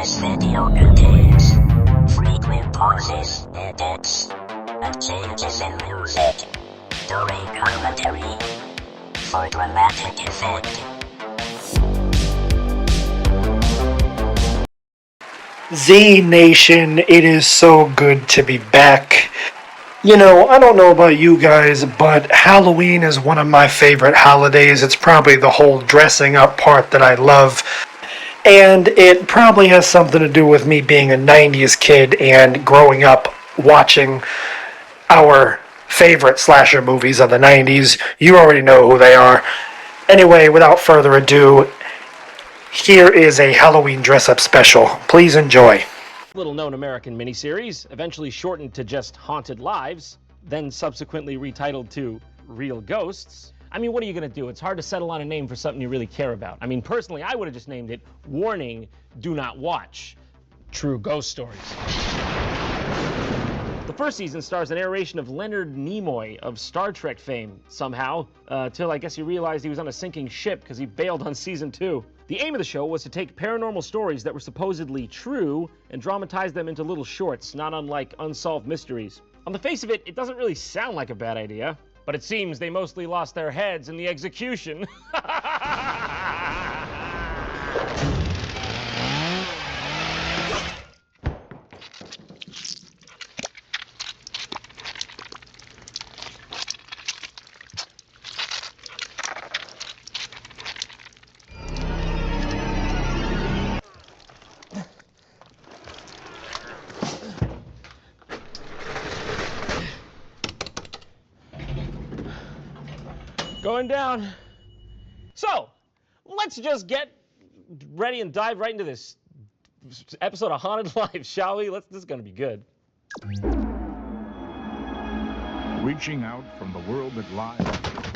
This video contains frequent pauses, edits, and changes in music during commentary for dramatic effect. Z Nation, it is so good to be back. You know, I don't know about you guys, but Halloween is one of my favorite holidays. It's probably the whole dressing up part that I love. And it probably has something to do with me being a 90s kid and growing up watching our favorite slasher movies of the 90s. You already know who they are. Anyway, without further ado, here is a Halloween dress-up special. Please enjoy. Little-known American miniseries, eventually shortened to just Haunted Lives, then subsequently retitled to Real Ghosts. I mean, what are you going to do? It's hard to settle on a name for something you really care about. I mean, personally, I would have just named it Warning, Do Not Watch. True Ghost Stories. The first season stars a narration of Leonard Nimoy of Star Trek fame, somehow, till I guess he realized he was on a sinking ship because he bailed on season 2. The aim of the show was to take paranormal stories that were supposedly true and dramatize them into little shorts, not unlike Unsolved Mysteries. On the face of it, it doesn't really sound like a bad idea, but it seems they mostly lost their heads in the execution. Going down. So, let's just get ready and dive right into this episode of Haunted Lives, shall we? This is going to be good. Reaching out from the world that lies.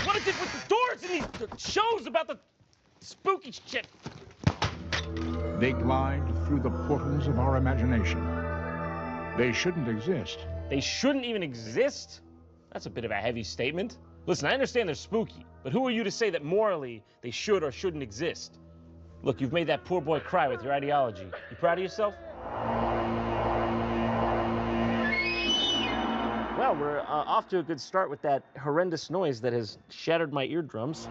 What is it with the doors in these shows about the spooky shit? They glide through the portals of our imagination. They shouldn't exist. They shouldn't even exist? That's a bit of a heavy statement. Listen, I understand they're spooky, but who are you to say that morally they should or shouldn't exist? Look, you've made that poor boy cry with your ideology. You proud of yourself? Well, we're off to a good start with that horrendous noise that has shattered my eardrums.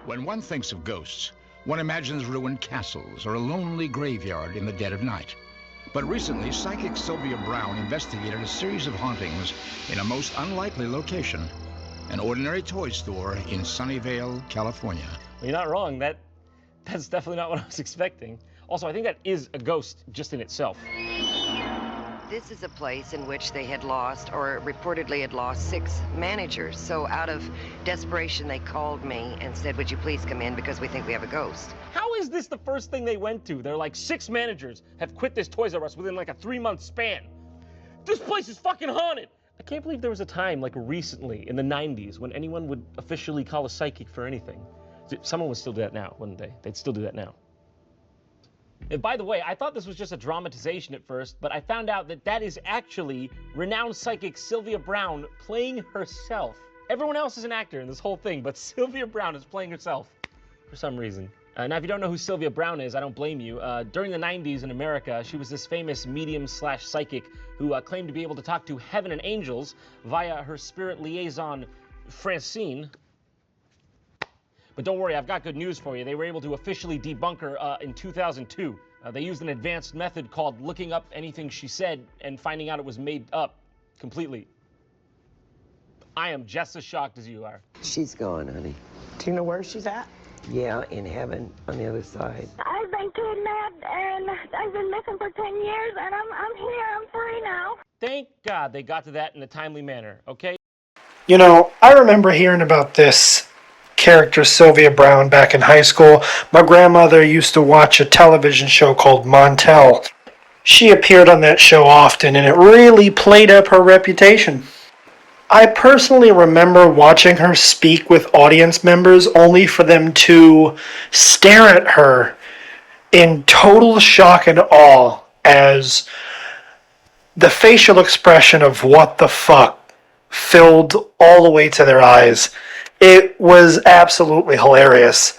When one thinks of ghosts, one imagines ruined castles or a lonely graveyard in the dead of night. But recently, psychic Sylvia Brown investigated a series of hauntings in a most unlikely location, an ordinary toy store in Sunnyvale, California. Well, you're not wrong. That's definitely not what I was expecting. Also, I think that is a ghost just in itself. This is a place in which they had lost, or reportedly had lost, 6 managers. So out of desperation, they called me and said, would you please come in because we think we have a ghost. How is this the first thing they went to? They're like, 6 managers have quit this Toys R Us within like a 3-month span. This place is fucking haunted. I can't believe there was a time like recently in the 90s when anyone would officially call a psychic for anything. Someone would still do that now, wouldn't they? They'd still do that now. And by the way, I thought this was just a dramatization at first, but I found out that that is actually renowned psychic Sylvia Brown playing herself. Everyone else is an actor in this whole thing, but Sylvia Brown is playing herself for some reason. Now, if you don't know who Sylvia Brown is, I don't blame you. During the 90s in America, she was this famous medium/psychic who claimed to be able to talk to heaven and angels via her spirit liaison, Francine. But don't worry, I've got good news for you. They were able to officially debunk her in 2002. They used an advanced method called looking up anything she said and finding out it was made up completely. I am just as shocked as you are. She's gone, honey. Do you know where she's at? Yeah, in heaven, on the other side. I've been kidnapped and I've been missing for 10 years and I'm here, I'm free now. Thank God they got to that in a timely manner, okay? You know, I remember hearing about this character Sylvia Brown back in high school. My grandmother used to watch a television show called Montel. She appeared on that show often, and it really played up her reputation. I personally remember watching her speak with audience members only for them to stare at her in total shock and awe as the facial expression of what the fuck filled all the way to their eyes. It was absolutely hilarious.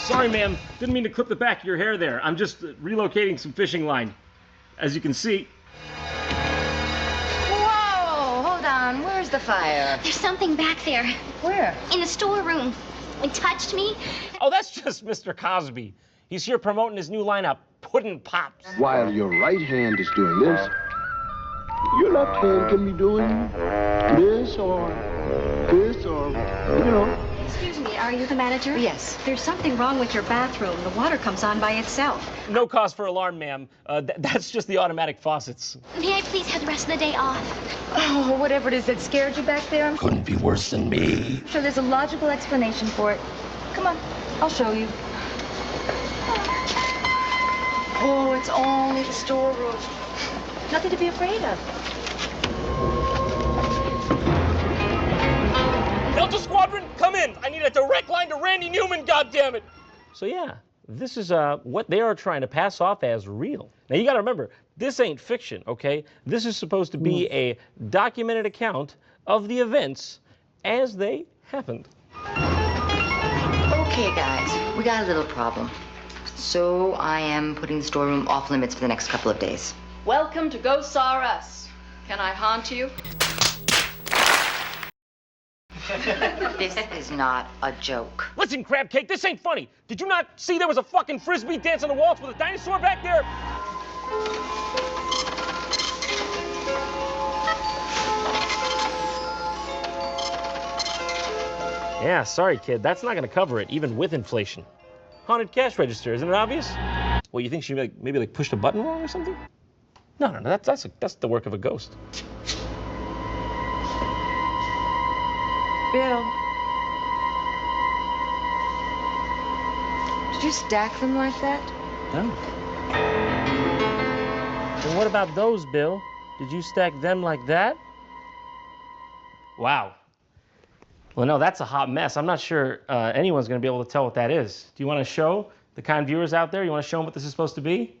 Sorry, ma'am. Didn't mean to clip the back of your hair there. I'm just relocating some fishing line. As you can see. Whoa, hold on. Where's the fire? There's something back there. Where? In the storeroom. It touched me. Oh, that's just Mr. Cosby. He's here promoting his new lineup, Puddin' Pops. While your right hand is doing this, your left hand can be doing this or, you know. Excuse me, are you the manager? Yes. There's something wrong with your bathroom. The water comes on by itself. No cause for alarm, ma'am. That's just the automatic faucets. May I please have the rest of the day off? Oh, whatever it is that scared you back there, I'm Couldn't be worse than me. sure there's a logical explanation for it. Come on, I'll show you. Oh, it's only the storeroom. Nothing to be afraid of. Delta Squadron, come in! I need a direct line to Randy Newman, goddammit! So yeah, this is what they are trying to pass off as real. Now you gotta remember, this ain't fiction, okay? This is supposed to be a documented account of the events as they happened. Okay, guys, we got a little problem. So I am putting the storeroom off limits for the next couple of days. Welcome to Ghosts R Us. Can I haunt you? This is not a joke. Listen, Crab Cake, this ain't funny. Did you not see there was a fucking frisbee dancing the waltz with a dinosaur back there? Yeah, sorry, kid. That's not gonna cover it, even with inflation. Haunted cash register, isn't it obvious? Well, you think she maybe pushed a button wrong or something? No, that's the work of a ghost. Bill. Did you stack them like that? No. And what about those, Bill? Did you stack them like that? Wow. Well, no, that's a hot mess. I'm not sure anyone's going to be able to tell what that is. Do you want to show the kind viewers out there? You want to show them what this is supposed to be?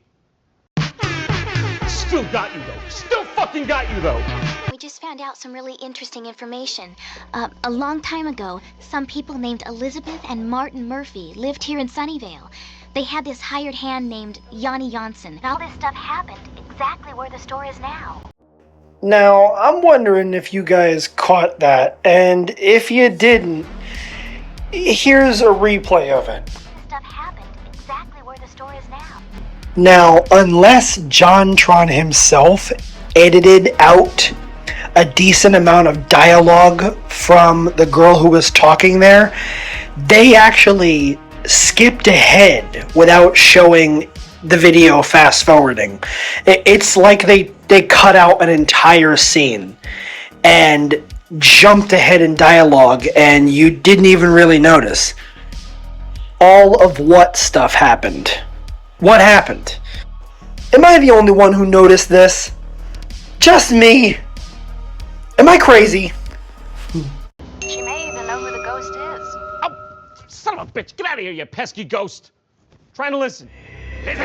Still got you, though. Still fucking got you, though. We just found out some really interesting information. A long time ago, some people named Elizabeth and Martin Murphy lived here in Sunnyvale. They had this hired hand named Yanni Janssen. And all this stuff happened exactly where the store is now. Now, I'm wondering if you guys caught that, and if you didn't, here's a replay of it. Stuff happened exactly where the store is now. Now, unless JonTron himself edited out a decent amount of dialogue from the girl who was talking there, they actually skipped ahead without showing the video fast forwarding. It's like they cut out an entire scene and jumped ahead in dialogue and you didn't even really notice. All of what stuff happened? What happened? Am I the only one who noticed this? Just me? Am I crazy? She may even know who the ghost is. Oh, son of a bitch, get out of here, you pesky ghost. Trying to listen. From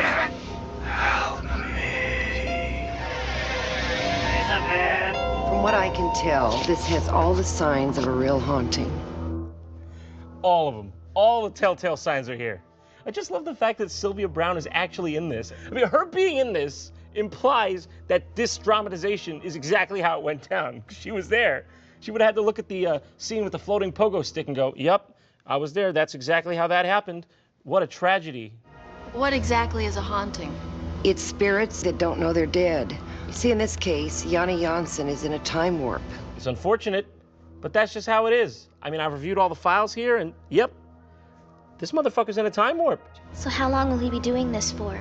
what I can tell, this has all the signs of a real haunting. All of them. All the telltale signs are here. I just love the fact that Sylvia Browne is actually in this. I mean, her being in this implies that this dramatization is exactly how it went down. She was there. She would have had to look at the scene with the floating pogo stick and go, yep, I was there. That's exactly how that happened. What a tragedy. What exactly is a haunting? It's spirits that don't know they're dead. You see, in this case, Yanni Janssen is in a time warp. It's unfortunate, but that's just how it is. I mean, I've reviewed all the files here, and yep, this motherfucker's in a time warp. So how long will he be doing this for?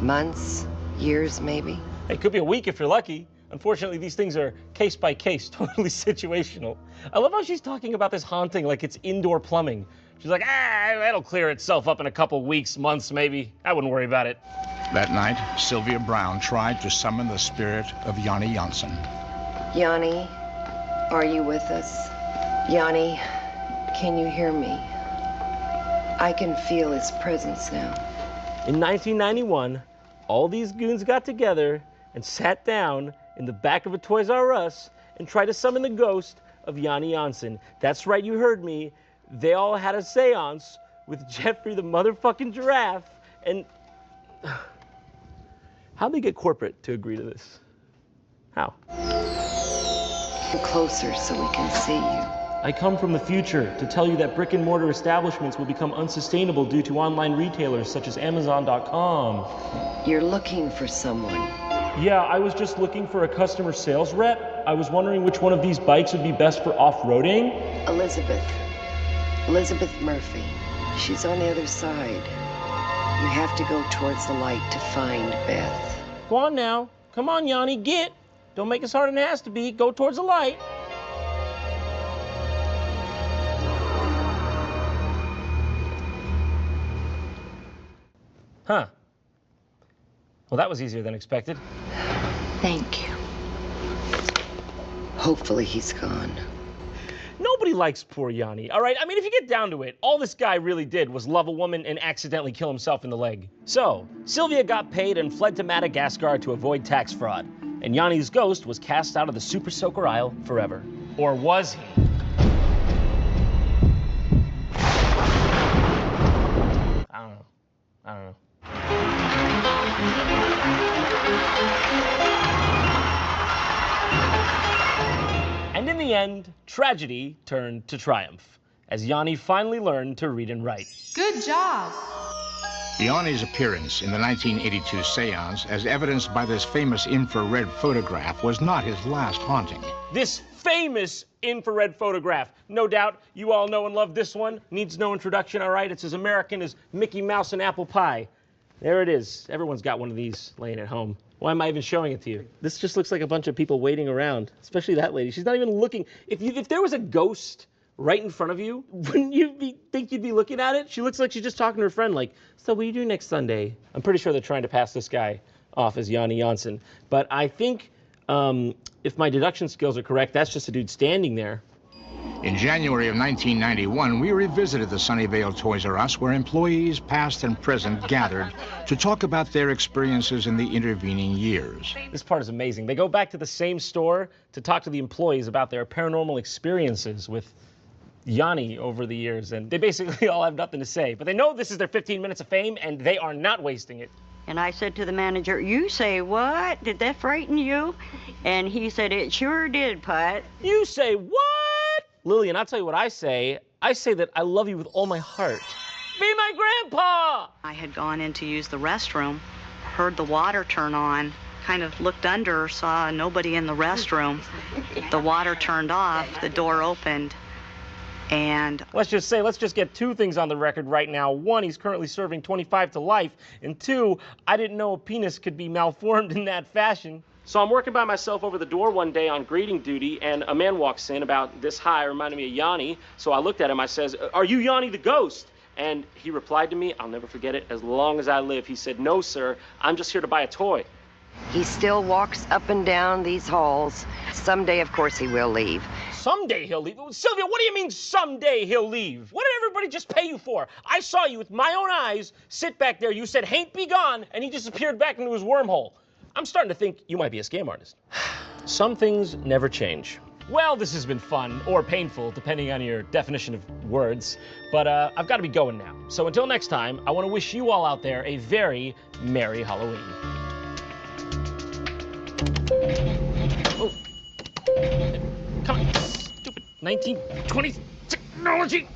Months, years, maybe. It could be a week if you're lucky. Unfortunately, these things are case by case, totally situational. I love how she's talking about this haunting like it's indoor plumbing. She's like, that'll clear itself up in a couple weeks, months maybe. I wouldn't worry about it. That night, Sylvia Browne tried to summon the spirit of Yanni Janssen. Yanni, are you with us? Yanni, can you hear me? I can feel his presence now. In 1991, all these goons got together and sat down in the back of a Toys R Us and tried to summon the ghost of Yanni Janssen. That's right, you heard me. They all had a seance with Jeffrey the motherfucking giraffe, and how'd they get corporate to agree to this? How? Come closer so we can see you. I come from the future to tell you that brick and mortar establishments will become unsustainable due to online retailers such as Amazon.com. You're looking for someone. Yeah, I was just looking for a customer sales rep. I was wondering which one of these bikes would be best for off-roading. Elizabeth Murphy. She's on the other side. You have to go towards the light to find Beth. Go on now. Come on, Yanni, get. Don't make us harder than it has to be. Go towards the light. Huh. Well, that was easier than expected. Thank you. Hopefully he's gone. Nobody likes poor Yanni, all right? I mean, if you get down to it, all this guy really did was love a woman and accidentally kill himself in the leg. So, Sylvia got paid and fled to Madagascar to avoid tax fraud. And Yanni's ghost was cast out of the Super Soaker aisle forever. Or was he? I don't know. And in the end, tragedy turned to triumph, as Yanni finally learned to read and write. Good job. Yanni's appearance in the 1982 seance, as evidenced by this famous infrared photograph, was not his last haunting. This famous infrared photograph. No doubt you all know and love this one. Needs no introduction, all right? It's as American as Mickey Mouse and apple pie. There it is. Everyone's got one of these laying at home. Why am I even showing it to you? This just looks like a bunch of people waiting around, especially that lady. She's not even looking. If there was a ghost right in front of you, wouldn't you think you'd be looking at it? She looks like she's just talking to her friend, like, so what do you do next Sunday? I'm pretty sure they're trying to pass this guy off as Yanni Janssen. But I think if my deduction skills are correct, that's just a dude standing there. In January of 1991, we revisited the Sunnyvale Toys R Us, where employees, past and present, gathered to talk about their experiences in the intervening years. This part is amazing. They go back to the same store to talk to the employees about their paranormal experiences with Yanni over the years, and they basically all have nothing to say. But they know this is their 15 minutes of fame, and they are not wasting it. And I said to the manager, you say what? Did that frighten you? And he said, it sure did, Put. You say what? Lillian, I'll tell you what I say. I say that I love you with all my heart. Be my grandpa! I had gone in to use the restroom, heard the water turn on, kind of looked under, saw nobody in the restroom. The water turned off, the door opened, and... Let's just get two things on the record right now. One, he's currently serving 25 to life. And two, I didn't know a penis could be malformed in that fashion. So I'm working by myself over the door one day on greeting duty, and a man walks in about this high, reminding me of Yanni. So I looked at him, I says, are you Yanni the ghost? And he replied to me, I'll never forget it, as long as I live. He said, no, sir, I'm just here to buy a toy. He still walks up and down these halls. Someday, of course, he will leave. Someday he'll leave? Sylvia, what do you mean someday he'll leave? What did everybody just pay you for? I saw you with my own eyes sit back there. You said, "Hain't be gone," and he disappeared back into his wormhole. I'm starting to think you might be a scam artist. Some things never change. Well, this has been fun, or painful, depending on your definition of words, but I've got to be going now. So until next time, I want to wish you all out there a very Merry Halloween. Oh. Come on, stupid 1920s technology.